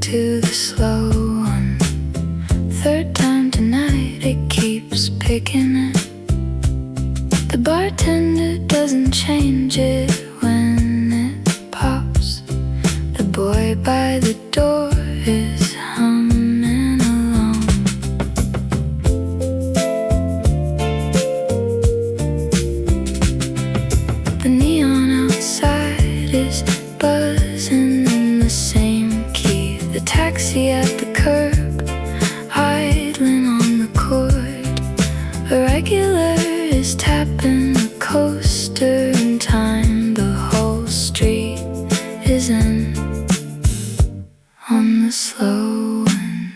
to the slow one. Third time tonight, it keeps picking it. The bartender doesn't change it when it pops. The boy by the door is humming along. The neon outside is buzzing in the same key. The taxi at the curb, idling on the cord. A regular is tapping a coaster in time. The whole street is in on the slow one.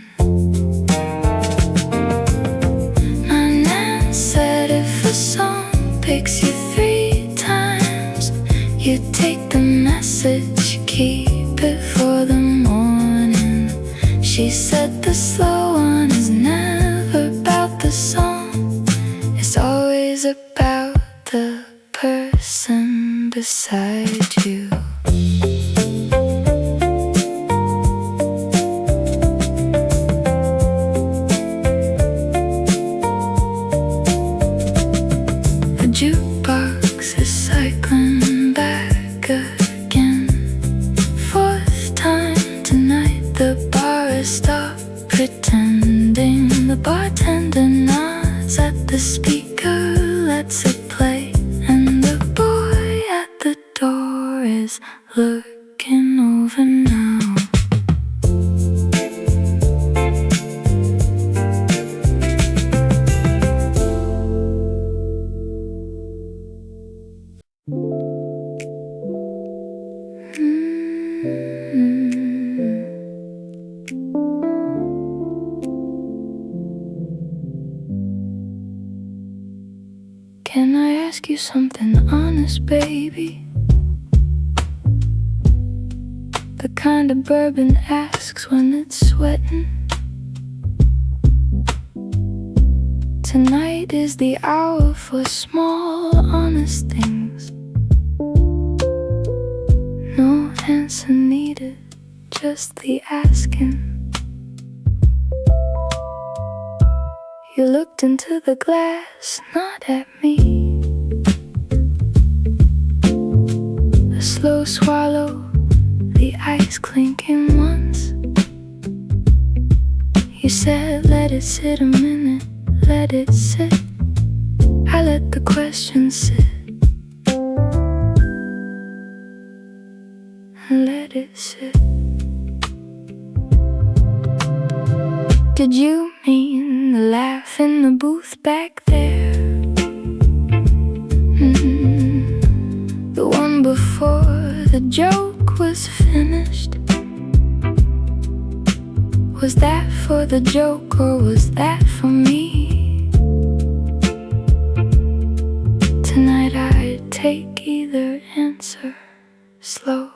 My nan said if a song picks you 3 times, you take the message, keep it for the morning. She said the slow one is never about the song, it's always about the person beside you. The jukebox is cycling back again. 4th time tonight, the bar has stopped pretending. The bartender nods at the speaker, lets it play, and the boy at the door is looking over now. Can I ask you something honest, baby? The kind of bourbon asks when it's sweating. Tonight is the hour for small, honest things. No answer needed, just the asking. You looked into the glass, not at me. A slow swallow, the ice clinking once. You said let it sit a minute, let it sit. I let the question sit, and let it sit. Did you mean the laugh in the booth back there? The one before the joke was finished. Was that for the joke or was that for me? Tonight I'd take either answer slow.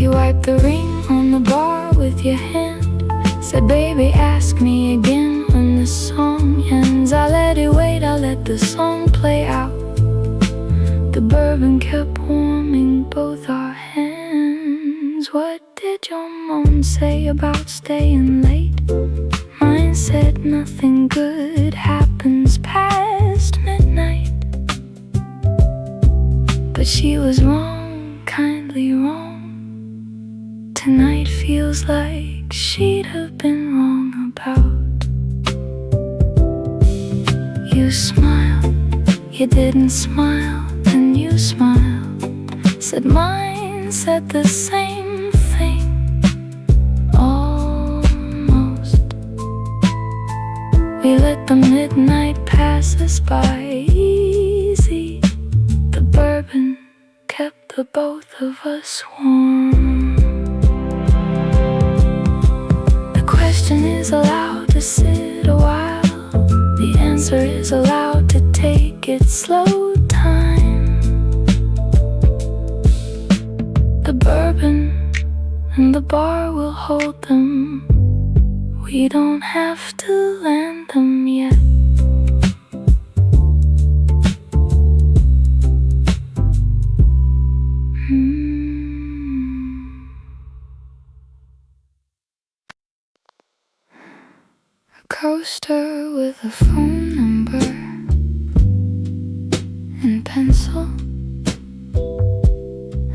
You wiped the ring on the bar with your hand. Said baby ask me again when the song ends. I let it wait, I let the song play out. The bourbon kept warming both our hands. What did your mom say about staying late? Mine said nothing good happens past midnight. But she was wrong, kindly wrong. Tonight feels like she'd have been wrong about. You smiled, you didn't smile, then you smiled. Said mine said the same thing, almost. We let the midnight pass us by easy. The bourbon kept the both of us warm. The question is allowed to sit a while. The answer is allowed to take its slow time. The bourbon and the bar will hold them. We don't have to land them yet. coaster with a phone number and pencil,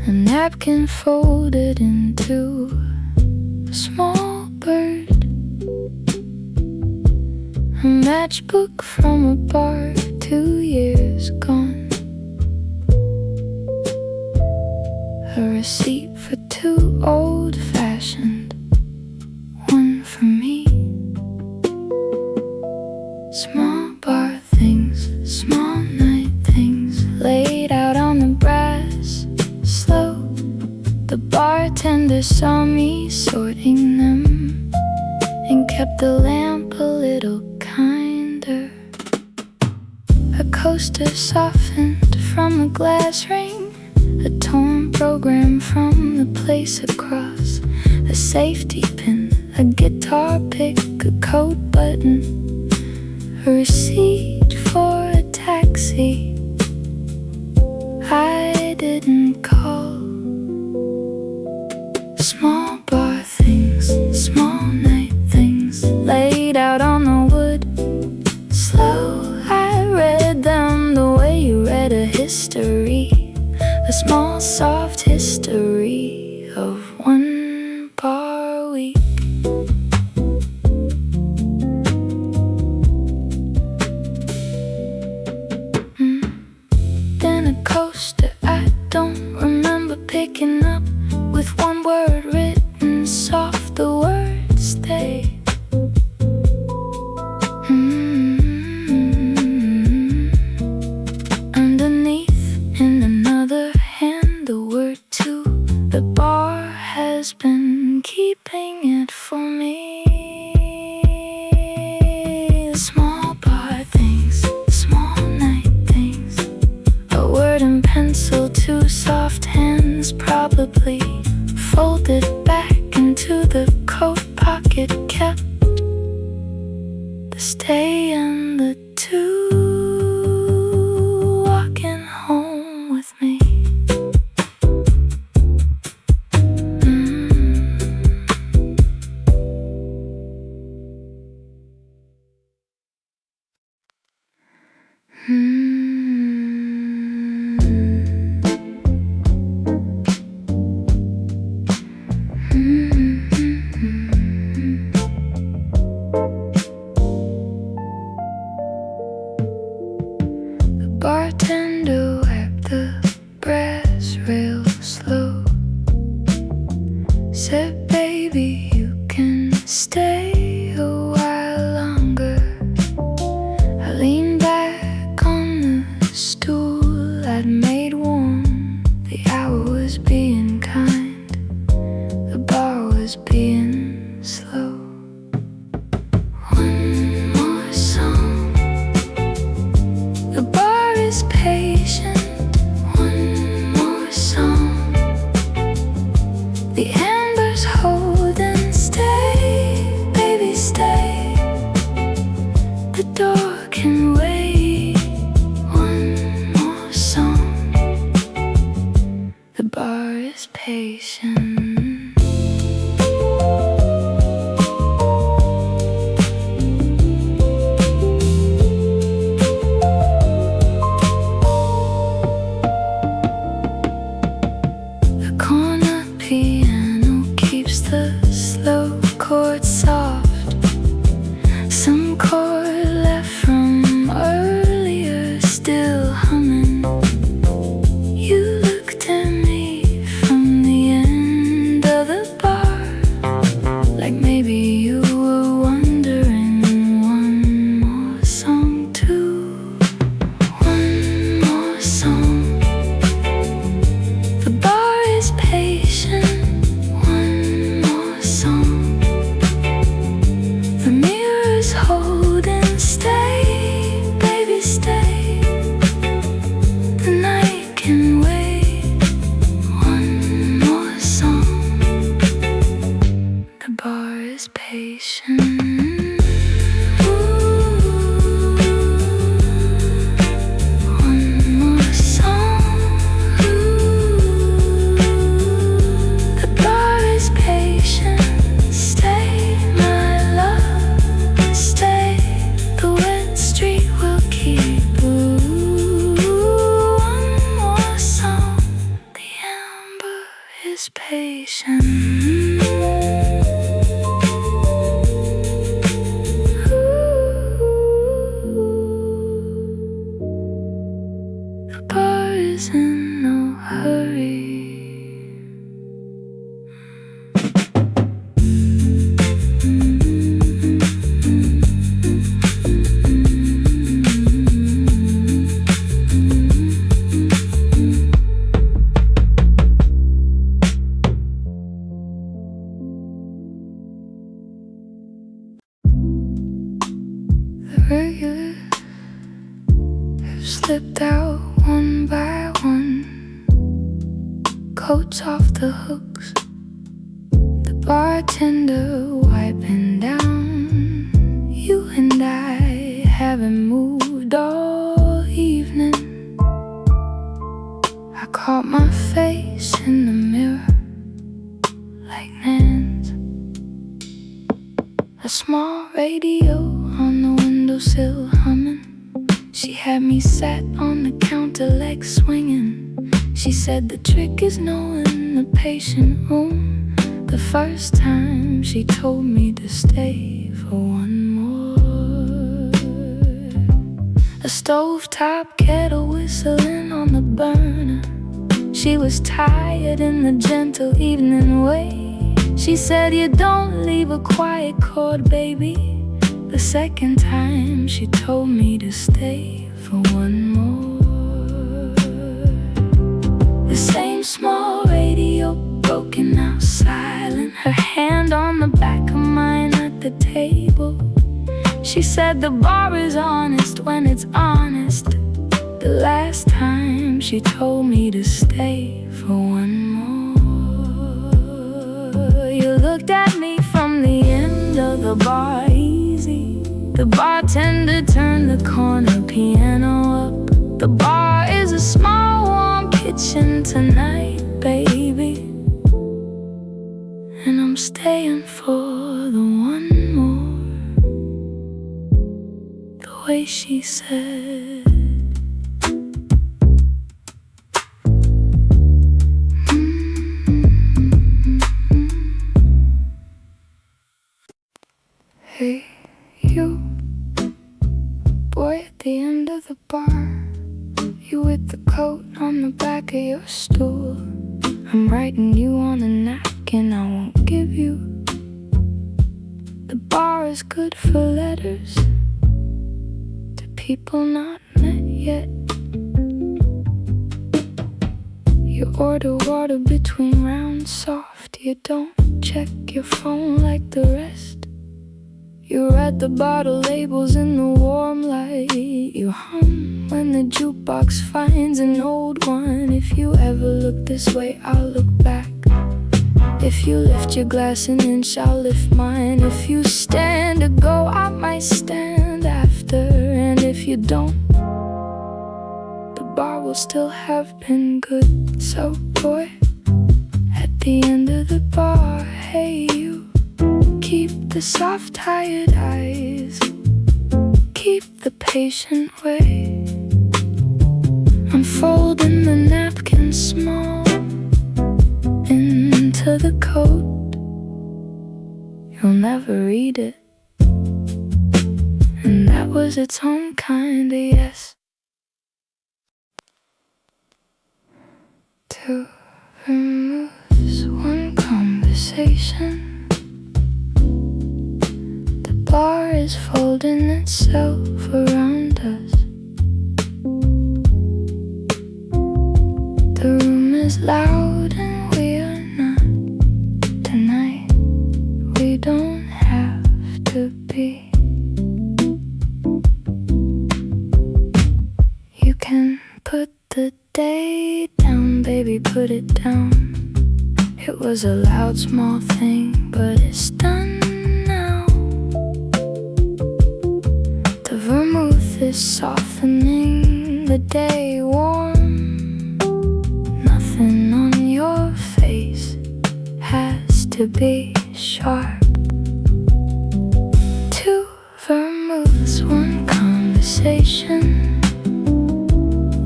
a napkin folded into a small bird, a matchbook from a bar 2 years gone, a receipt for 2 old-fashioned, 1 for me. Small bar things, small night things, laid out on the brass slope. The bartender saw me sorting them and kept the lamp a little kinder. A coaster softened from a glass ring, a torn program from the place across, a safety pin, a guitar pick, a coat button, a receipt for a taxi. I didn't call. Small bar things, small night things, laid out on the wood. Slow, I read them the way you read a history, a small soft history of 1 bar week. Then a coaster I don't remember picking up, with 1 word written soft, the words stay. Underneath, in another hand, the word two. The bar has been keeping it for me. Small bar things, small night things, a word in pencil, 2 soft hands, probably folded back into the coat pocket, kept the stay and the 2 walking home with me. Bartender wiped the brass rail slow, said, baby, you can stay a while longer. I leaned back on the stool I'd made warm. The hour was being kind, the bar was being slow. 1 more song, the bar is patient. 1 more song, the embers hold and stay, baby, stay. The door can wait. 1 more song, the bar is patient. The corner piano keeps the slow chords soft. Some chord left from earlier still humming. You looked at me from the end of the bar, like maybe you were wondering. 1 more song too. 1 more song, the bar is patient. 1 more is patient. The bar is in no hurry. Regulars have slipped out one by one, coats off the hooks, the bartender wiping down. You and I haven't moved all evening. I caught my face in the mirror like Nan's. A small radio on the windowsill humming. She had me sat on the counter legs swinging. She said the trick is knowing the patient room. The first time she told me to stay for one more. A stovetop kettle whistling on the burner. She was tired in the gentle evening way. She said you don't leave a quiet chord, baby. The second time she told me to stay for one more. The same small radio broken out silent, her hand on the back of mine at the table. She said the bar is honest when it's honest. The last time she told me to stay for one more. You looked at me from the end of the bar. The bartender turned the corner piano up. The bar is a small warm kitchen tonight, baby. And I'm staying for the one more. The way she said. Hey, you. Boy at the end of the bar, you with the coat on the back of your stool. I'm writing you on a napkin I won't give you. The bar is good for letters to people not met yet. You order water between rounds soft. You don't check your phone like the rest. You read the bottle labels in the warm light. You hum when the jukebox finds an old one. If you ever look this way, I'll look back. If you lift your glass an inch, I'll lift mine. If you stand to go, I might stand after. And if you don't, the bar will still have been good. So boy, at the end of the bar, hey you. Keep the soft tired eyes, keep the patient way. I'm folding the napkin small into the coat. You'll never read it, and that was its own kind of yes. Two vermouths, one conversation. The bar is folding itself around us. The room is loud and we are not. Tonight we don't have to be. You can put the day down, baby, put it down. It was a loud small thing, but it's done. The vermouth is softening the day warm. Nothing on your face has to be sharp. Two vermouths, one conversation.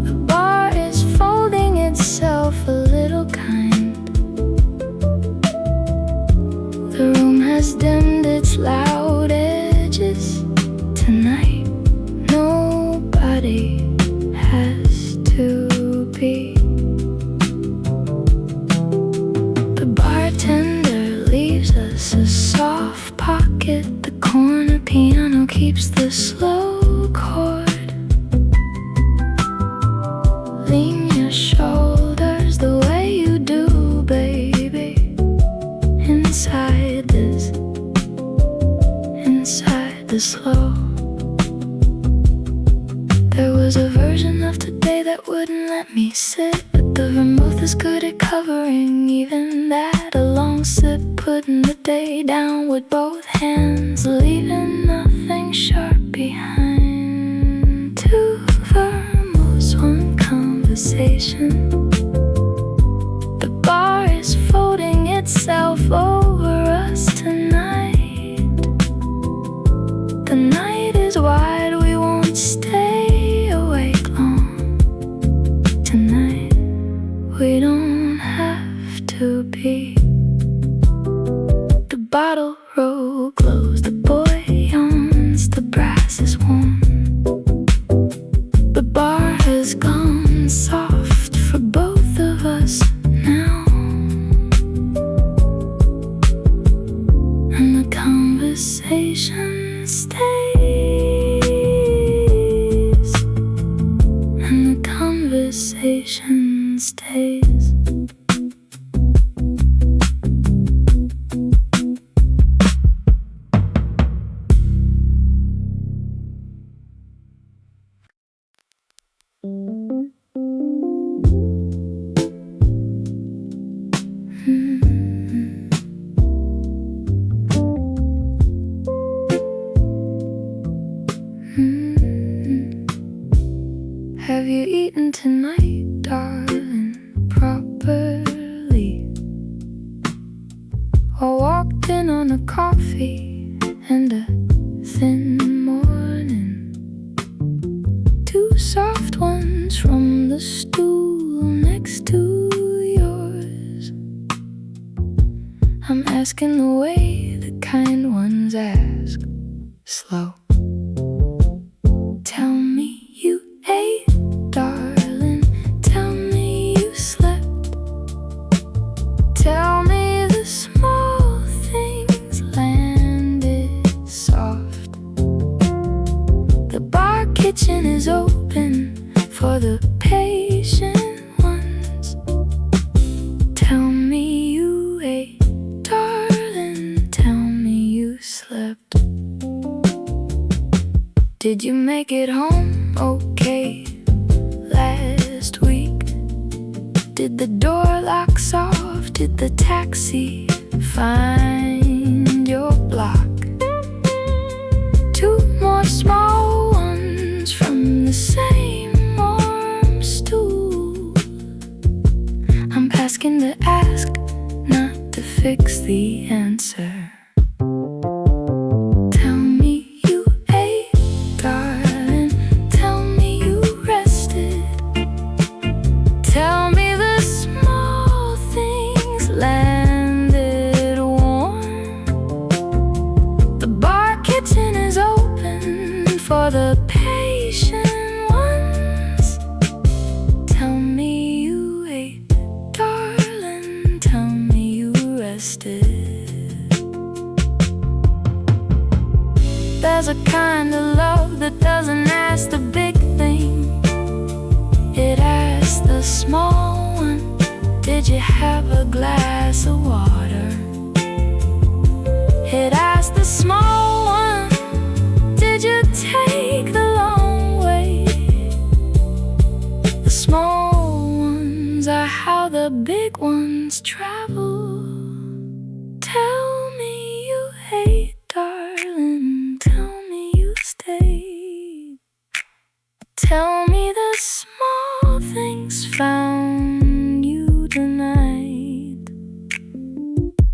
The bar is folding itself a little kind. its loud edges tonight. Nobody has to be. The bartender leaves us a soft pocket. The corner piano keeps the slow chord. Lean your shoulders the way you do, baby. Inside this slow. There was a version of today that wouldn't let me sit, but the vermouth is good at covering even that. A long sip, putting the day down with both hands, leaving nothing sharp behind. Two vermouths, one conversation. The bar is folding itself over us tonight. The night is wide, we won't stay awake long. Tonight, we don't have to be. The bottle roll glows, the boy yawns, the brass is warm. The bar has gone soft for both of us now, and the conversation stays, and the conversation stays. Have you eaten tonight, darling, properly? Or walked in on a coffee and a thin morning? Two soft ones from the stool next to yours. I'm asking the way the kind ones ask, slow. Tell me you ate, darling. Tell me you slept. Tell me the small things landed soft. The bar kitchen is open for the patient ones. Tell me you ate, darling. Tell me you slept. Did you make it home okay last week? Did the door lock soft? Did the taxi find your block? Two more small ones from the same warm stool. I'm asking to ask, not to fix the answer. Tell me you ate, darling. Tell me you rested. Tell me the small things landed warm. The bar kitchen is open for the patient ones. Tell me you ate, darling. Tell me you rested. There's a kind of love that doesn't ask the big thing. It asks the small one, did you have a glass of water? It asks the small one, did you take the long way? The small ones are how the big ones travel. Tell me you hate, darling. Tell me you stayed. Tell me the small things found you tonight.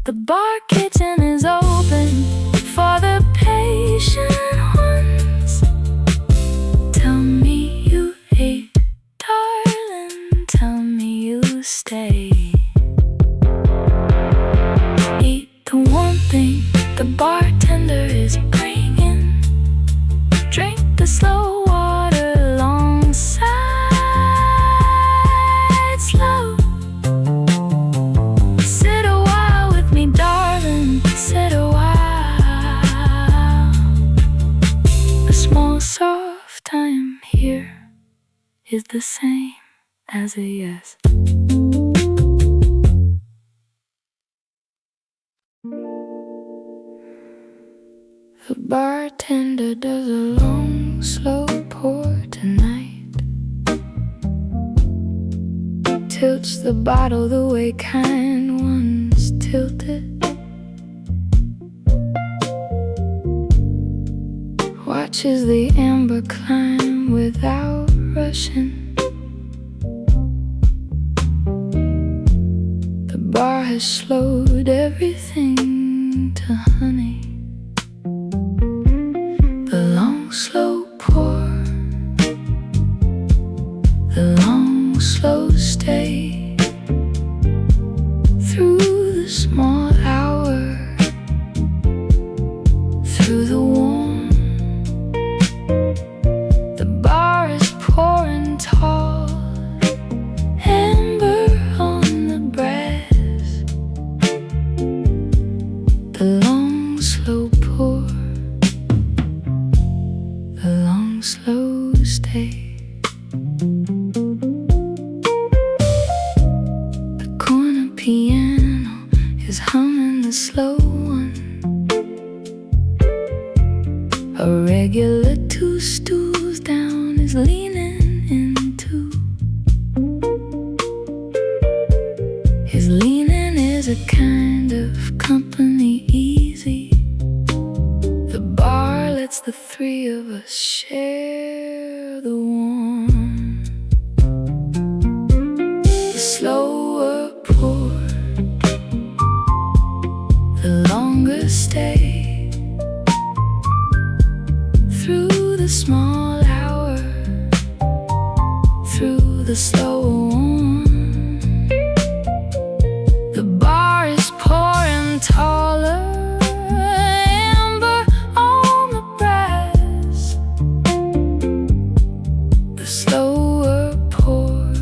The bar kitchen is open for the patient ones. Tell me you ate, darling. Tell me you stay. Eat the one thing the bartender is the same as a yes. The bartender does a long, slow pour tonight. Tilts the bottle the way kind ones tilted. Watches the amber climb without rushing. The bar has slowed everything to honey. The long slow pour, the long slow stay through the small hour, through the warm. The bar is pouring tall, amber on the brass. The long slow pour, the long slow stay. The corner piano is humming the slow one. A regular two stools down is leaning into. His leaning is a kind of company easy. The bar lets the three of us share the warm. The slower pour, the longer stay through the small hour, through the slow warm. The bar is pouring taller, amber on the brass. The slower pour,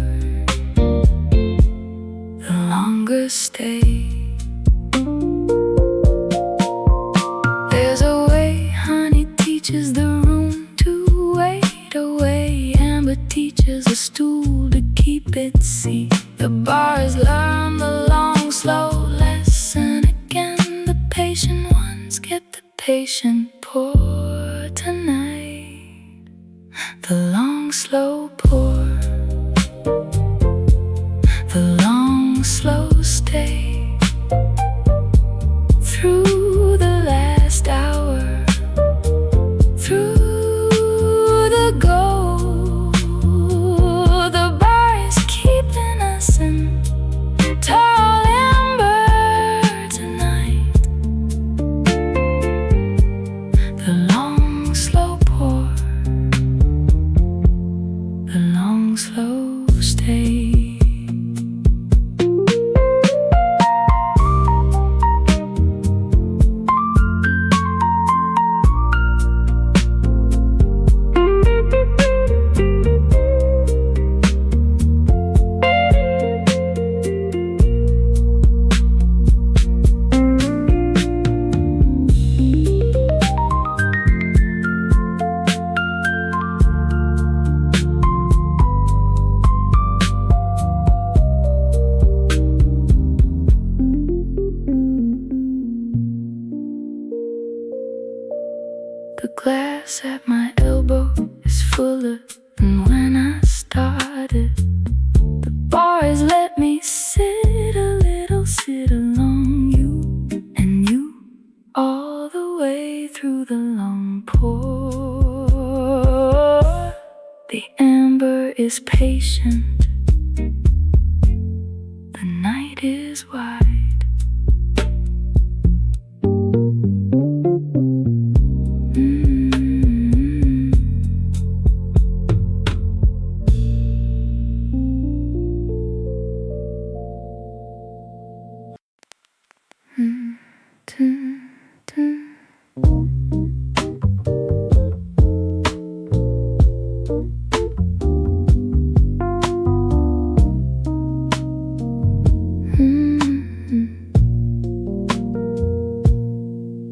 the longer stay. There's a way honey teaches the room to wait away. Amber teaches a stool to keep its seat. The bars learn the long, slow lesson again. The patient ones get the patient pour tonight. The long, slow pour, the long, slow stay through the last hour, through the goal. The bar is keeping us in tall amber tonight. The long slow pour, the long slow stay. The glass at my elbow is fuller than when I started. The bars let me sit a little, sit along you and you, all the way through the long pour. The amber is patient, the night is wide.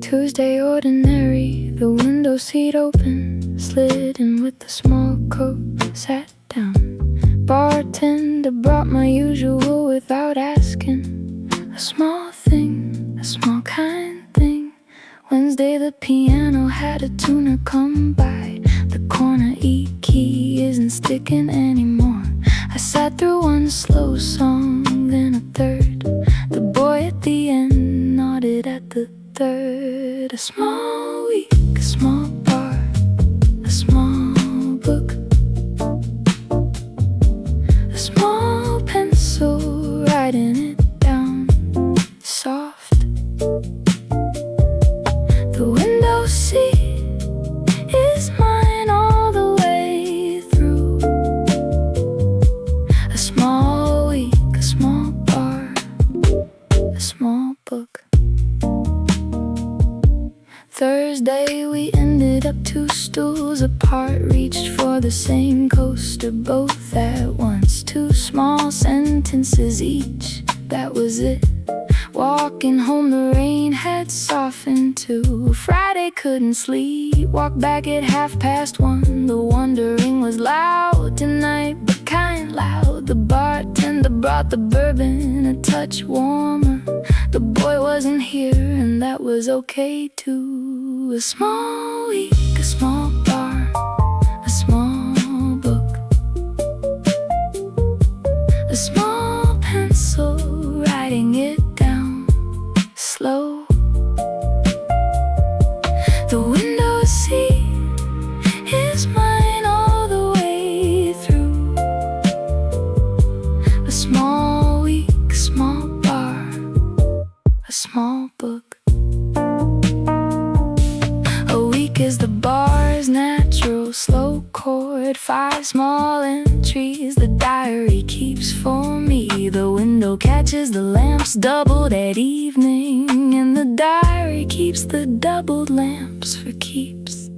Tuesday ordinary, the window seat open, slid in with the small coat, sat down. bartender brought my usual without asking. A small thing, a small kind thing. Wednesday the piano had a tuner come by. The corner E key isn't sticking anymore. I sat through one slow song, then a third. The boy at the end nodded at the third. A small week, a small bar, a small book, a small pencil writing it down soft. The window seat is mine all the way through. A small week, a small bar, a small book. Thursday we ended up 2 stools apart, reached for the same coaster both at once. 2 small sentences each, that was it. Walking home the rain had softened too. Friday couldn't sleep, walked back at 1:30. The wondering was loud tonight, but kind loud. The bartender brought the bourbon a touch warmer. The boy wasn't here and that was okay too. A small week, a small bar, a small book, a small pencil writing it down slow. The window seat is mine all the way through. A small week, a small bar, a small book. A week is the bar's natural slow chord. 5 small entries the diary keeps for me. The window catches the lamps doubled at evening, and the diary keeps the doubled lamps for keeps.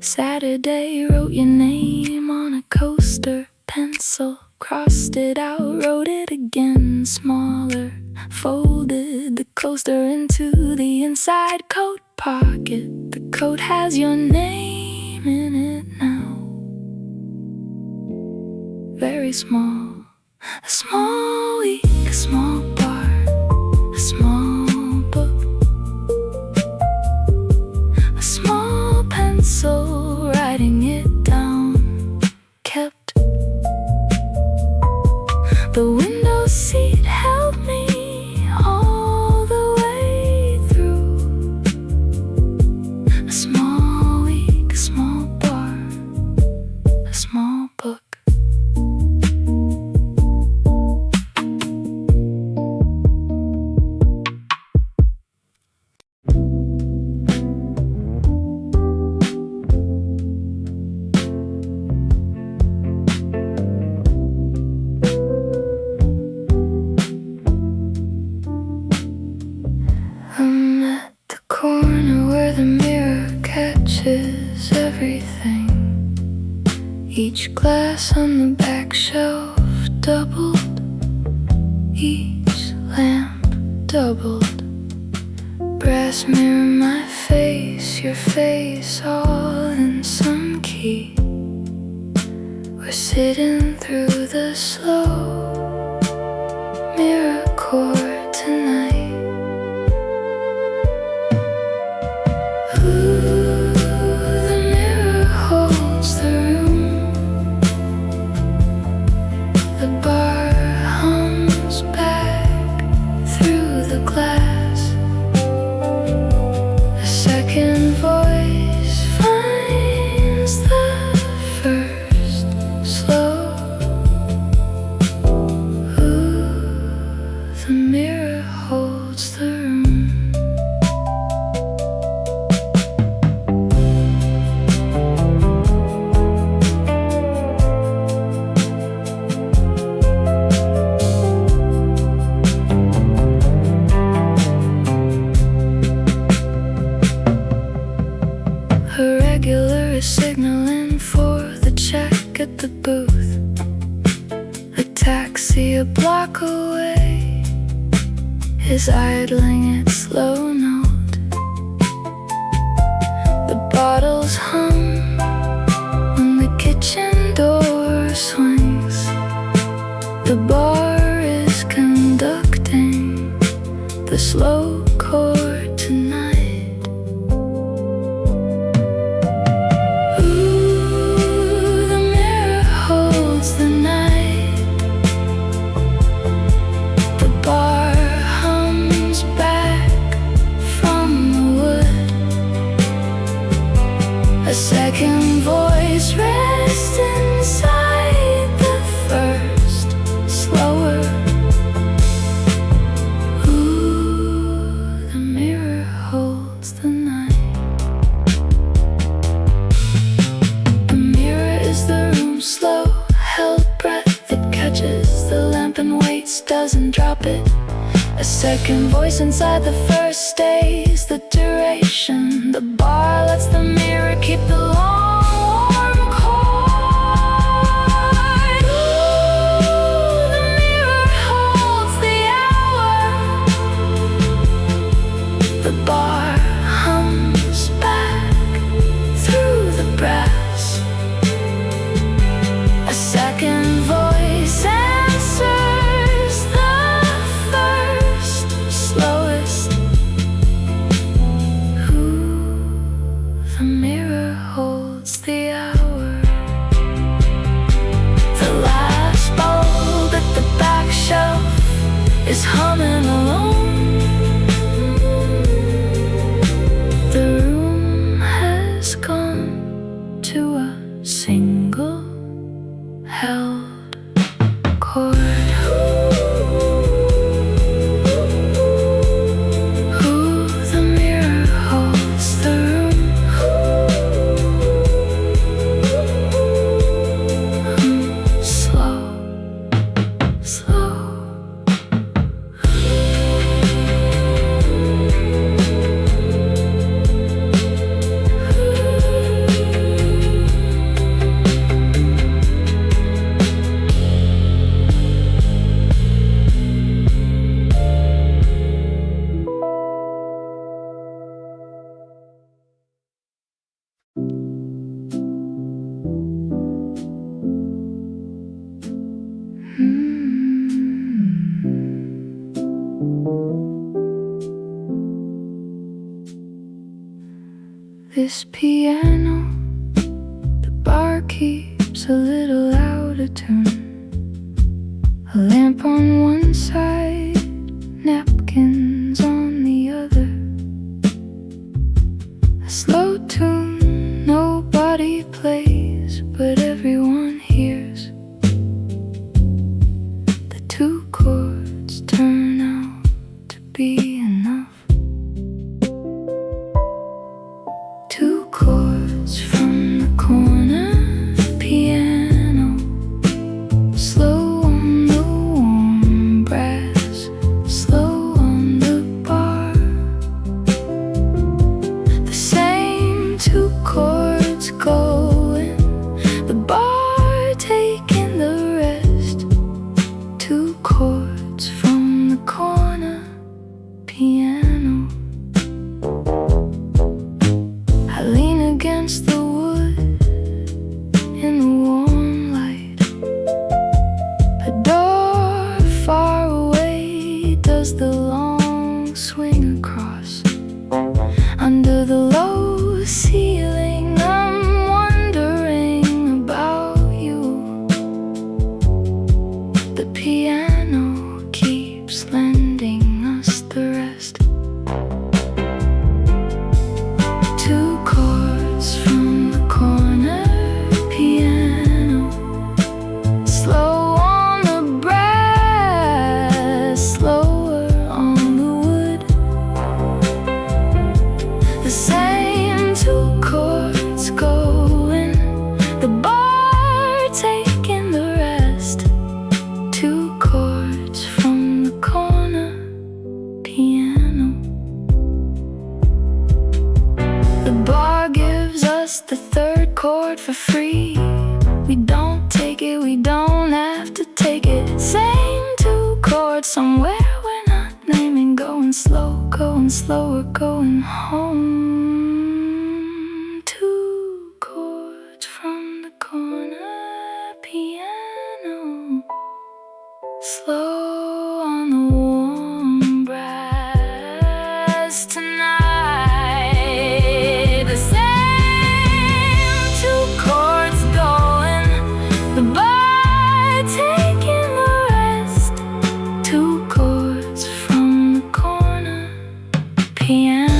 Saturday wrote your name on a coaster pencil, crossed it out, wrote it again smaller, folded the coaster into the inside coat pocket. The coat has your name in it now. Very small. A small week, a small bar, a small book, a small pencil writing it down kept. The window seat held me all the way through. A small week, a small bar, a small book. I'm at the corner where the mirror catches everything. Each glass on the back shelf doubled, each lamp doubled. Brass mirror my face, your face, all in some key. We're sitting through the slow mirror chord tonight. Ooh, the mirror holds the room. The bar hums back through the glass. A second voice finds the first slow. Ooh, the mirror holds the room. A regular is signaling for the check at the booth. A taxi a block away is idling its slow note. The bottles hum when the kitchen door swings. the slow chord tonight. Ooh, the mirror holds the night. The bar hums back from the wood. A second voice rests inside the first, slower. Ooh, the mirror holds the night. The mirror is the room, slow held breath. It catches the lamp and waits, doesn't drop it. A second voice inside the first stays the duration. The bar lets the mirror keep the long warm chord. Ooh, the mirror holds the hour. The bar hums back through the brass. A second voice answers the first, slowest. Ooh, the mirror holds the hour. The last bulb at the back shelf is humming alone. The room has gone to a single held chord. Ooh, the mirror holds the room. Slow, slow. This piano, the bar keeps a little out of tune. A lamp on one side, napkins on the other. A slow tune nobody plays, but everyone hears. The two chords turn out to be enough. Two chords from the corner piano, slow on the warm brass, slow on the bar. The same two chords going, the bar taking the rest. Two chords from the corner piano. I lean against the wood in the warm light. A door far away does the long swing across. Under the low ceiling, I'm wondering about you. The piano keeps lending us the rest. Two chords from the corner piano, slow on the brass, slower on the wood. The same two chords going, the bar taking the rest. Two chords from the corner piano. The bar gives us the third chord for free. We don't take it, we don't have to take it. Same two chords somewhere we're not naming. Going slow, going slower, going home. Two chords from the corner piano, slow on the warm brass. us tonight. The same two chords going, the bar taking the rest. Two chords from the corner piano.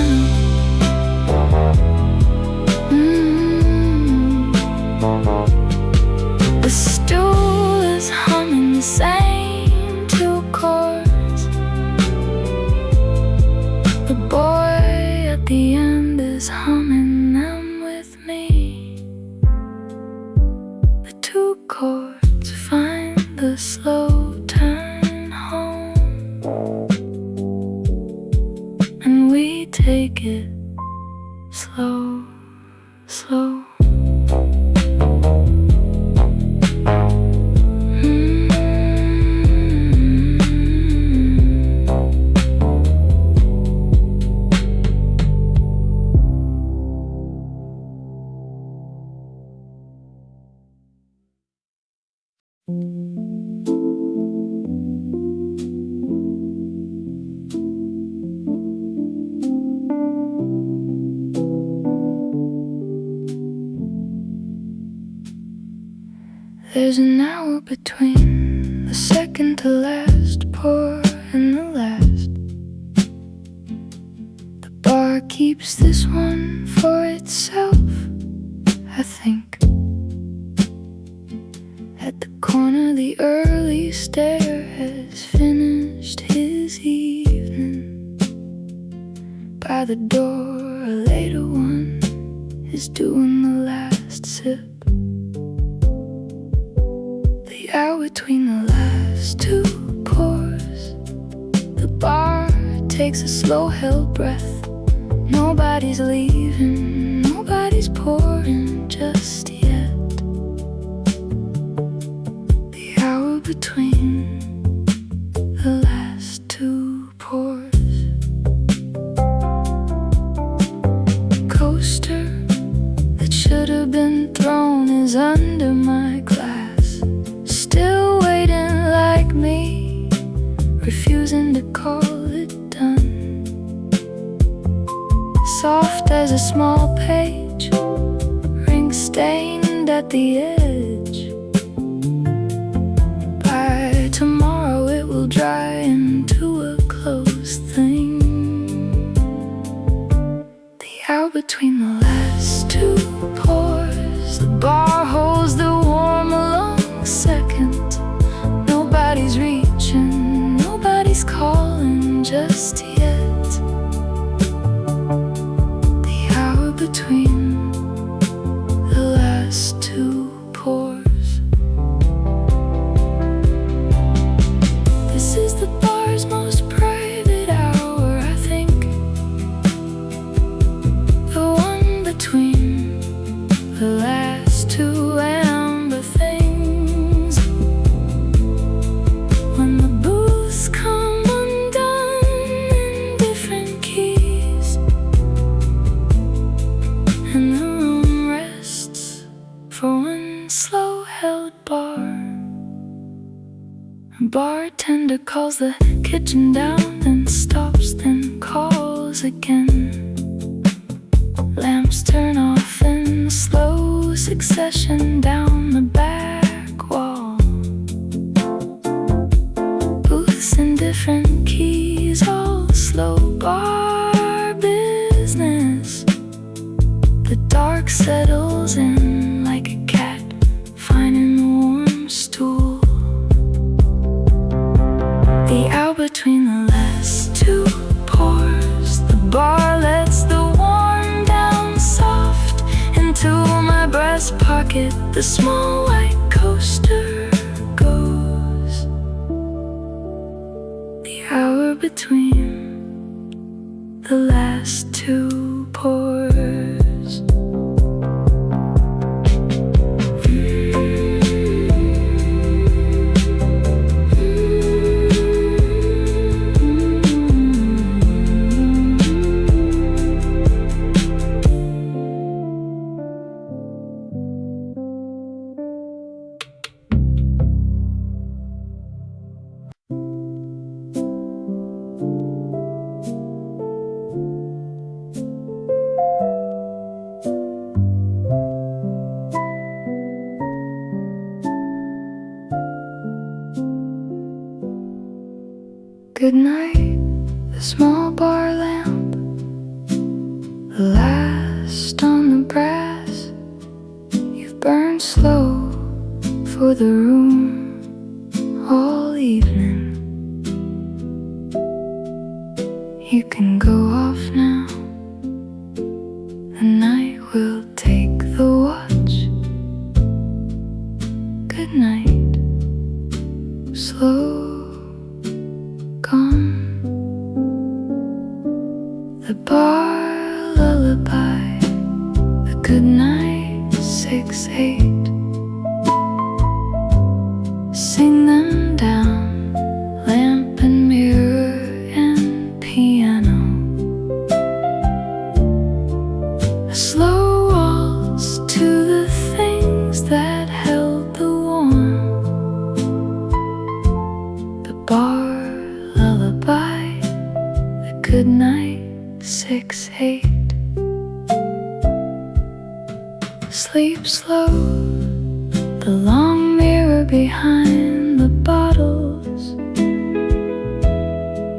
The stool is humming the same two chords. The boy at the end is humming them with me. The two chords find the slow turn home, and we take it slow, slow. There's an hour between the second to last pour and the last. The bar keeps this one for itself, I think. At the corner, the early stare has finished his evening. By the door, a later one is doing the last sip. The hour between the last two pours, the bar takes a slow-held breath. Nobody's leaving, nobody's pouring just yet. The hour between the last two pours. Coaster that should have been thrown is under my glass. Still waiting like me, refusing to call it done. Soft as a small page, ring stained at the edge. By tomorrow it will dry into a closed thing. The hour between the last two pours, the bar holds the warm along second. Nobody's reaching, nobody's calling just yet. The hour between the last two pours. This is the bar's most private hour, I think. The one between the last two amber things. When the booths come undone in different keys, and the room rests for one slow-held bar. A bartender calls the kitchen down, then stops, then calls again. Lamps turn off in slow succession down the back wall. Booths in different keys, all slow bar business. The dark settles in like a cat finding a warm stool. The hour between the last two pours, the bar lets the warm down soft into my breast pocket. The small white coaster goes. The hour between the last two pours. Good night, the small bar lamp, the last on the brass. You've burned slow for the room all evening. You can go off now. The night will take the watch. Good night, slow gone. The bar lullaby, the good night 6/8. Sing them down, lamp and mirror and piano. A slow waltz to the things that held the warm. The bar lullaby, the good night 6/8. Sleep slow, the long mirror behind the bottles.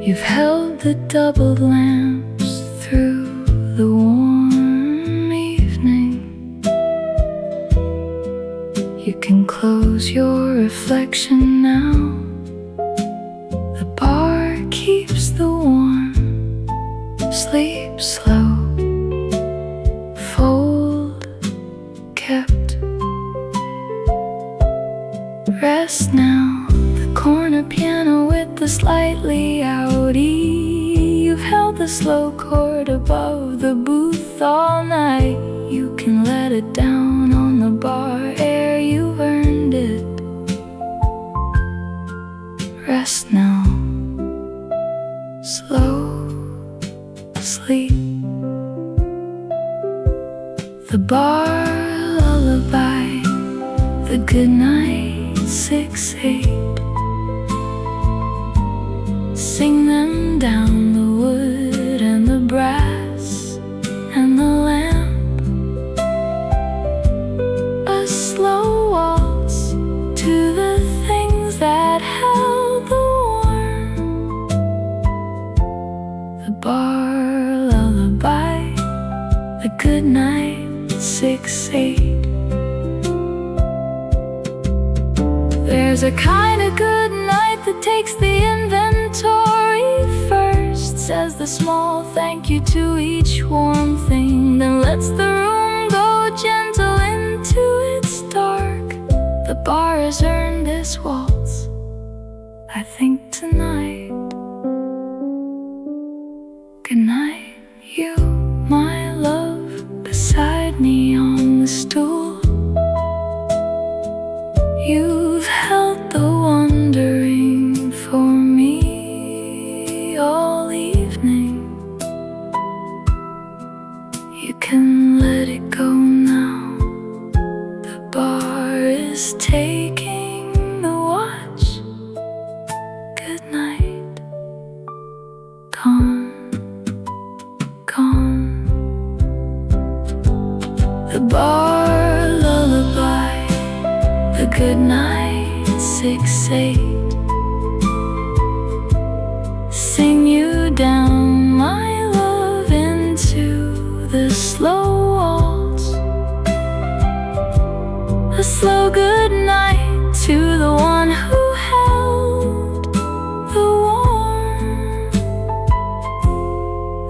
You've held the doubled lamps through the warm evening. You can close your reflection now. The bar keeps the warm. Sleep slow, fold kept. Rest now, the corner piano with the slightly out E. You've held the slow chord above the booth all night. You can let it down on the bar air, you've earned it. Rest now, slow sleep. The bar lullaby, the good night 6/8. Sing them down, the wood and the brass and the lamp. A slow waltz to the things that held the warm. The bar lullaby, the good night 6/8. There's a kind of good night that takes the inventory first, says the small thank you to each warm thing, then lets the room go gentle into its dark. The bar has earned this waltz, I think tonight. Good night, you, my love, beside me on the stool. You've held the wondering for me all evening. You can let it go now. The bar is taking the watch. Good night, gone, gone. The bar lullaby, the good night 6/8. Sing you down, my love, into the slow waltz. A slow good night to the one who held the warm.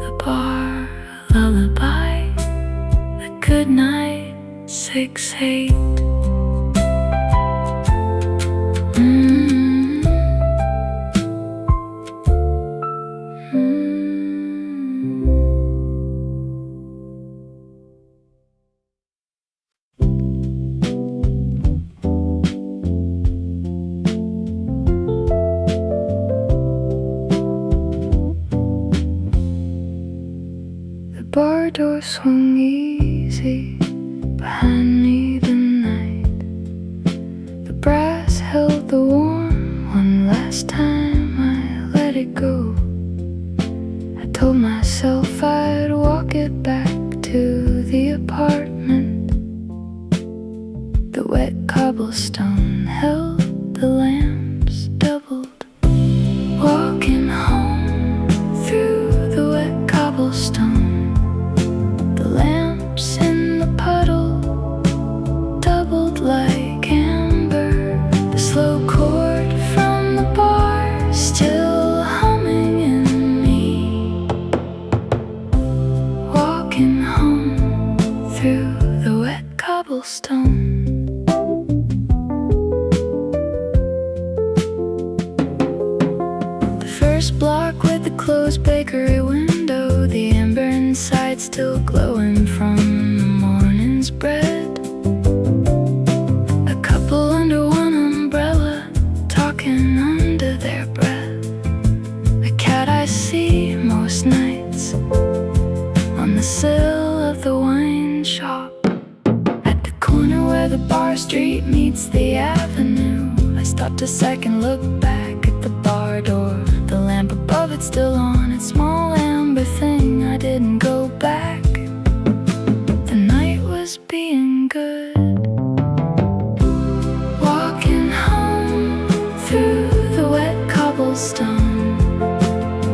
The bar lullaby, the good night 6/8. The bar door swung easy behind me the night. The brass held the warm one last time I let it go. I told myself I'd walk it back to the apartment. The wet cobblestone held the lamps doubled. Walking home cobblestone. The first block with the closed bakery window, the amber inside still glowing from the morning's bread. A couple under one umbrella talking under their breath. A cat I see most nights on the sill of the wine shop. At the corner where the bar street meets the avenue, I stopped a second, looked back at the bar door. The lamp above it still on its small amber thing. I didn't go back. The night was being good. Walking home through the wet cobblestone,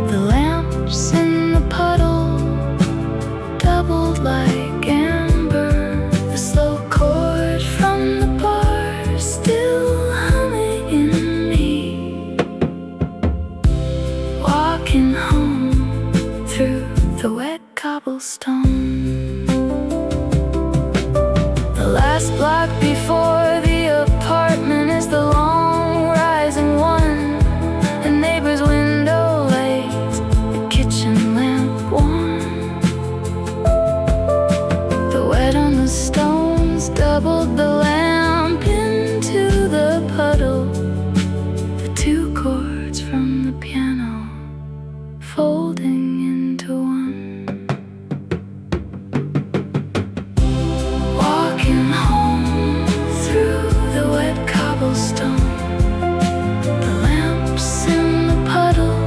the lamps in the puddle doubled like amber. The slow chord from the bar still humming in me. Walking home through the wet cobblestone. The last block before the apartment is the long rising one. The neighbor's window lays the kitchen lamp warm. The wet on the stones doubled the lamp into the puddle. The two chords from the piano folding into one. Walking home through the wet cobblestone, the lamps in the puddle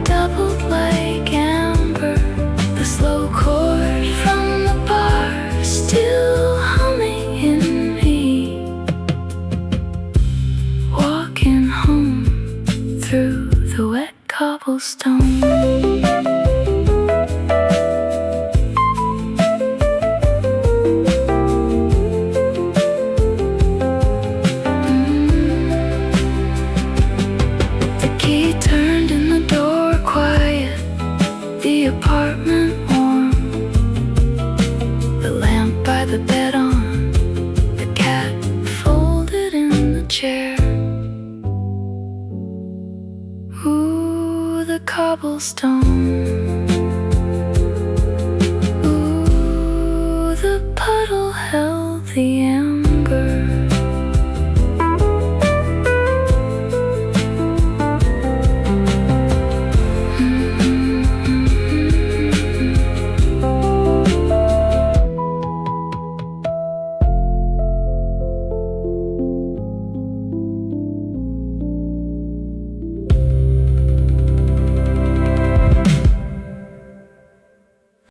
doubled like amber. The slow chord from the bar still humming in me. Walking home through the wet cobblestone. The key turned in the door quiet, the apartment warm. The lamp by the bed on, the cat folded in the chair. Ooh, the cobblestone.